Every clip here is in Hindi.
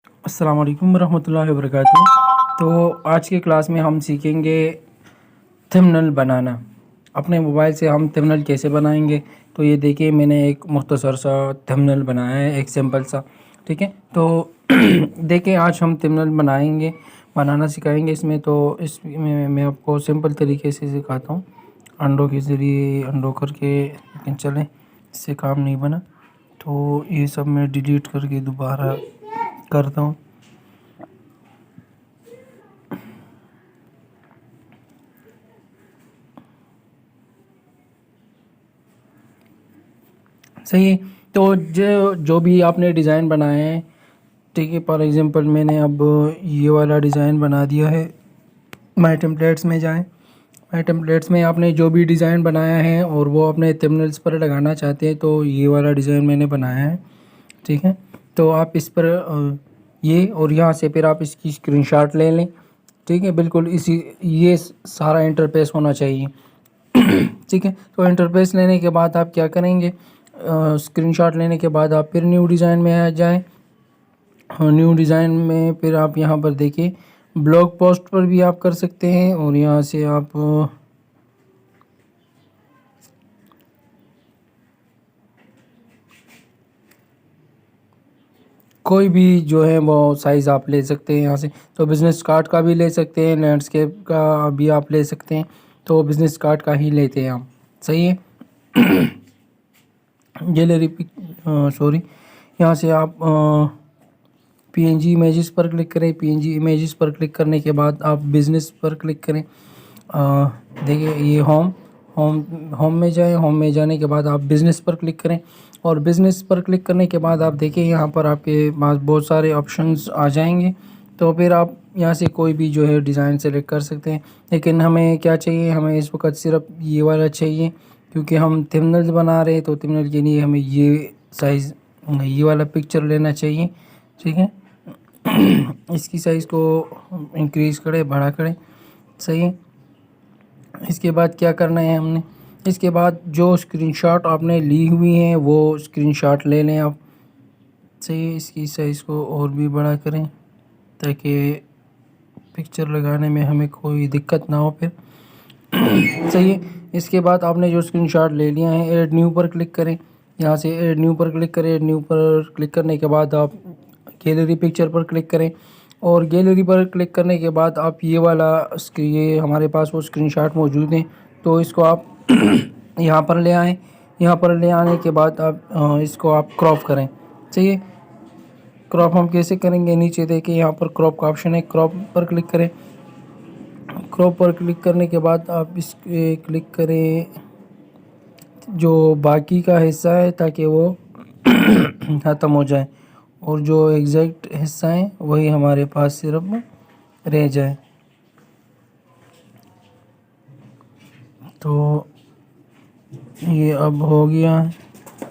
अस्सलाम वालेकुम वरहमतुल्लाहि वबरकातुहू। तो आज के क्लास में हम सीखेंगे थंबनेल बनाना। अपने मोबाइल से हम थंबनेल कैसे बनाएंगे। तो ये देखिए, मैंने एक मुख्तसर सा थंबनेल बनाया है, एक सिंपल सा। ठीक है, तो देखिए आज हम थंबनेल बनाना सिखाएंगे इसमें। तो इसमें मैं आपको सिंपल तरीके से सिखाता हूँ, अंडों के ज़रिए अंडों करके। लेकिन चलें, इससे काम नहीं बना तो ये सब मैं डिलीट करके दोबारा करता हूँ। सही है। तो जो भी आपने डिज़ाइन बनाए हैं, ठीक है, फॉर एग्ज़ाम्पल मैंने अब ये वाला डिज़ाइन बना दिया है। माय टेम्पलेट्स में जाएं। माय टेम्पलेट्स में आपने जो भी डिज़ाइन बनाया है और वो अपने थंबनेल्स पर लगाना चाहते हैं, तो ये वाला डिज़ाइन मैंने बनाया है। ठीक है, तो आप इस पर ये और यहाँ से फिर आप इसकी स्क्रीनशॉट ले लें। ठीक है, बिल्कुल इसी ये सारा इंटरफेस होना चाहिए। ठीक है, तो इंटरफेस लेने के बाद आप क्या करेंगे, स्क्रीनशॉट लेने के बाद आप फिर न्यू डिज़ाइन में आ जाएं। न्यू डिज़ाइन में फिर आप यहाँ पर देखिए, ब्लॉग पोस्ट पर भी आप कर सकते हैं और यहाँ से आप कोई भी जो है वो साइज़ आप ले सकते हैं यहाँ से। तो बिज़नेस कार्ड का भी ले सकते हैं, लैंडस्केप का भी आप ले सकते हैं। तो बिज़नेस कार्ड का ही लेते हैं हम। सही है। गैलरी सॉरी, यहाँ से आप पीएनजी इमेजेस पर क्लिक करें। पीएनजी इमेजेस पर क्लिक करने के बाद आप बिज़नेस पर क्लिक करें। देखिए ये होम होम होम में जाएं। होम में जाने के बाद आप बिज़नेस पर क्लिक करें और बिज़नेस पर क्लिक करने के बाद आप देखिए यहाँ पर आपके पास बहुत सारे ऑप्शंस आ जाएंगे। तो फिर आप यहाँ से कोई भी जो है डिज़ाइन सेलेक्ट कर सकते हैं। लेकिन हमें क्या चाहिए, हमें इस वक्त सिर्फ ये वाला चाहिए, क्योंकि हम थंबनेल बना रहे हैं। तो थंबनेल के लिए हमें ये साइज़, ये वाला पिक्चर लेना चाहिए। ठीक है, इसकी साइज़ को इंक्रीज़ करें, बड़ा करें। सही है। इसके बाद क्या करना है हमने, इसके बाद जो स्क्रीनशॉट आपने ली हुई हैं वो स्क्रीनशॉट ले लें आप। सही है, इसकी साइज़ को और भी बड़ा करें ताकि पिक्चर लगाने में हमें कोई दिक्कत ना हो फिर। सही है। इसके बाद आपने जो स्क्रीनशॉट ले लिया है, ऐड न्यू पर क्लिक करें। यहाँ से ऐड न्यू पर क्लिक करें। ऐड न्यू पर क्लिक करने के बाद आप गैलरी पिक्चर पर क्लिक करें और गैलरी पर क्लिक करने के बाद आप ये हमारे पास वो स्क्रीनशॉट मौजूद हैं, तो इसको आप यहाँ पर ले आएँ। यहाँ पर ले आने के बाद आप इसको आप क्रॉप करें। सही है। क्रॉप हम कैसे करेंगे, नीचे देखिए यहाँ पर क्रॉप का ऑप्शन है, क्रॉप पर क्लिक करें। क्रॉप पर क्लिक करने के बाद आप इस क्लिक करें जो बाकी का हिस्सा है, ताकि वो ख़त्म हो जाए और जो एग्जैक्ट हिस्सा है वही हमारे पास सिर्फ रह जाए। तो ये अब हो गया है।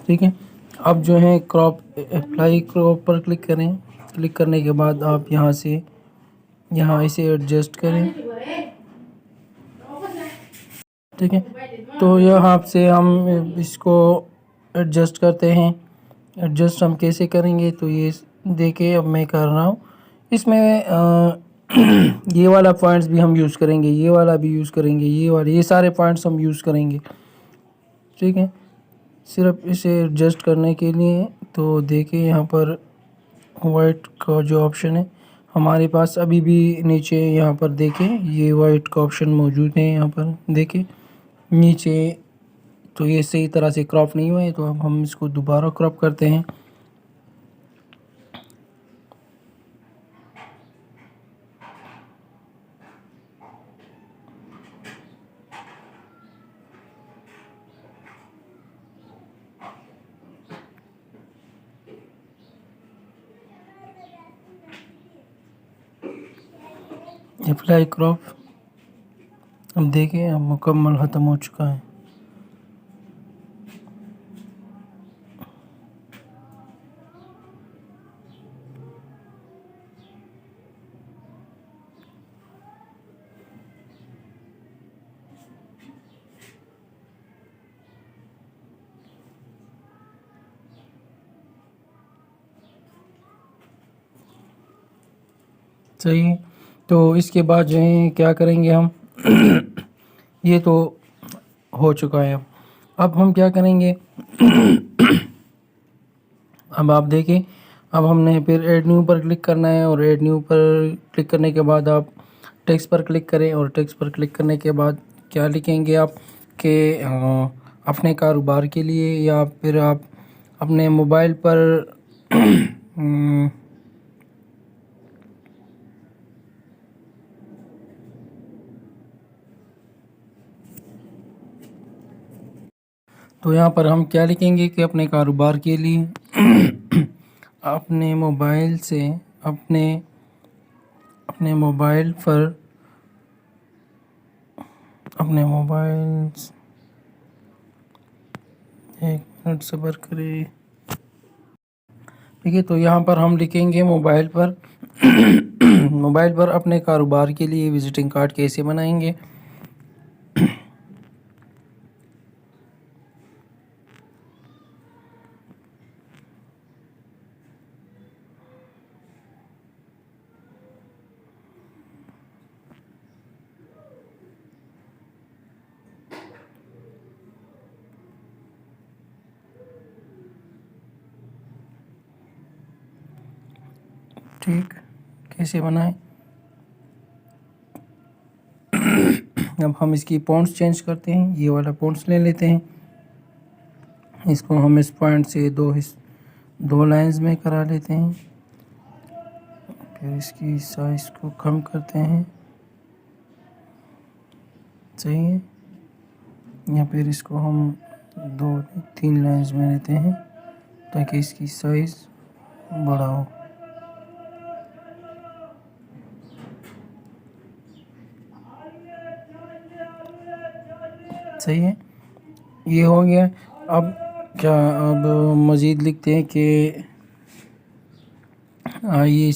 ठीक है, अब जो है क्रॉप, अप्लाई क्रॉप पर क्लिक करें। क्लिक करने के बाद आप यहाँ इसे एडजस्ट करें। ठीक है, तो यहाँ से हम इसको एडजस्ट करते हैं। एडजस्ट हम कैसे करेंगे, तो ये देखिए अब मैं कर रहा हूँ इसमें। ये वाला पॉइंट्स भी हम यूज़ करेंगे, ये वाला भी यूज़ करेंगे, ये सारे पॉइंट्स हम यूज़ करेंगे। ठीक है, सिर्फ इसे एडजस्ट करने के लिए। तो देखिए यहाँ पर वाइट का जो ऑप्शन है हमारे पास अभी भी नीचे, यहाँ पर देखें ये वाइट का ऑप्शन मौजूद है। यहाँ पर देखें नीचे, तो ये सही तरह से क्रॉप नहीं हुआ है, तो अब हम इसको दोबारा क्रॉप करते हैं। अप्लाई क्रॉप, अब देखिए अब मुकम्मल ख़त्म हो चुका है। सही है। तो इसके बाद जो है क्या करेंगे हम ये तो हो चुका है। अब हम क्या करेंगे अब आप देखें, अब हमने फिर ऐड न्यू पर क्लिक करना है और ऐड न्यू पर क्लिक करने के बाद आप टेक्स्ट पर क्लिक करें और टेक्स्ट पर क्लिक करने के बाद क्या लिखेंगे आप कि अपने कारोबार के लिए या फिर आप अपने मोबाइल पर हम्म, तो यहाँ पर हम क्या लिखेंगे कि अपने कारोबार के लिए अपने मोबाइल से अपने अपने मोबाइल पर अपने मोबाइल एक मिनट सब्र करें। ठीक है, तो यहाँ पर हम लिखेंगे मोबाइल पर मोबाइल पर अपने कारोबार के लिए विजिटिंग कार्ड कैसे बनाएंगे। ठीक, कैसे बनाएं। अब हम इसकी पॉइंट्स चेंज करते हैं, ये वाला पॉइंट्स ले लेते हैं, इसको हम इस पॉइंट से दो लाइंस में करा लेते हैं, फिर इसकी साइज को कम करते हैं। सही है, या फिर इसको हम 2-3 लाइंस में लेते हैं ताकि इसकी साइज बड़ा हो। सही है, ये हो गया। अब क्या, अब मज़ीद लिखते हैं कि आइए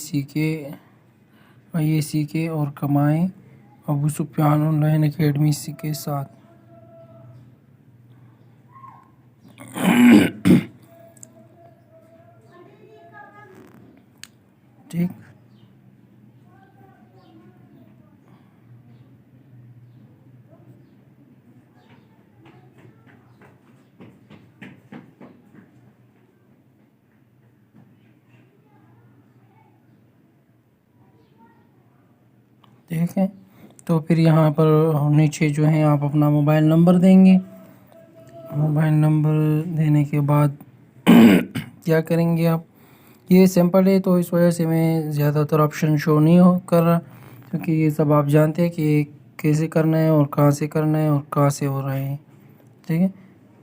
सीखे और कमाएं अबू सुफियान ऑनलाइन एकेडमी के साथ। ठीक, ठीक है। तो फिर यहाँ पर नीचे जो है आप अपना मोबाइल नंबर देंगे। मोबाइल नंबर देने के बाद क्या करेंगे आप, ये सिंपल है तो इस वजह से मैं ज़्यादातर ऑप्शन शो नहीं कर रहा, क्योंकि ये सब आप जानते हैं कि कैसे करना है और कहाँ से करना है और कहाँ से हो रहा है। ठीक है,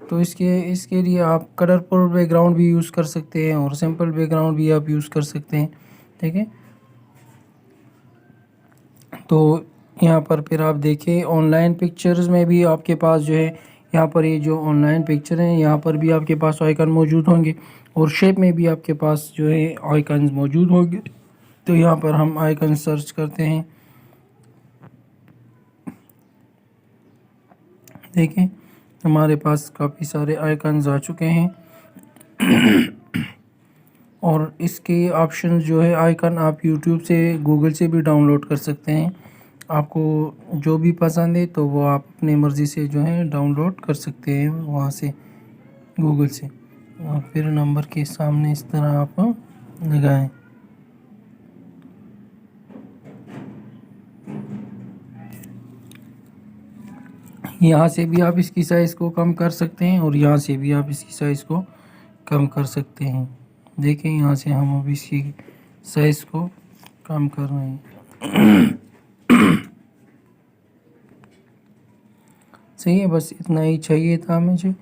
तो इसके लिए आप कलरफुल बैकग्राउंड भी यूज़ कर सकते हैं और सिंपल बैकग्राउंड भी आप यूज़ कर सकते हैं। ठीक है, तो यहाँ पर फिर आप देखिए ऑनलाइन पिक्चर्स में भी आपके पास जो है, यहाँ पर ये जो ऑनलाइन पिक्चर हैं यहाँ पर भी आपके पास आइकन मौजूद होंगे और शेप में भी आपके पास जो है आइकन मौजूद होंगे। तो यहाँ पर हम आइकन सर्च करते हैं, देखें हमारे पास काफ़ी सारे आइकन्स आ चुके हैं और इसके ऑप्शन जो है आइकन आप यूट्यूब से गूगल से भी डाउनलोड कर सकते हैं। आपको जो भी पसंद है तो वो आप अपनी मर्ज़ी से जो है डाउनलोड कर सकते हैं वहाँ से गूगल से, और फिर नंबर के सामने इस तरह आप लगाएं। यहाँ से भी आप इसकी साइज़ को कम कर सकते हैं और यहाँ से भी आप इसकी साइज़ को कम कर सकते हैं। देखें यहाँ से हम अब इसकी साइज़ को कम कर रहे हैं। सही है, बस इतना ही चाहिए था मुझे।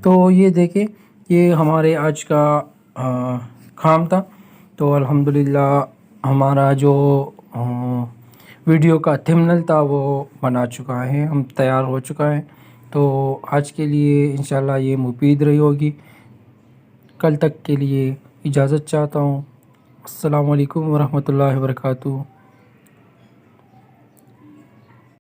तो ये देखें, ये हमारे आज का काम था। तो अल्हम्दुलिल्लाह हमारा जो वीडियो का थंबनेल था वो बना चुका है, हम तैयार हो चुका है। तो आज के लिए इंशाल्लाह ये मुफीद रही होगी। कल तक के लिए इजाज़त चाहता हूँ। अस्सलामु अलैकुम वरहमतुल्लाहि वबरकातुहू।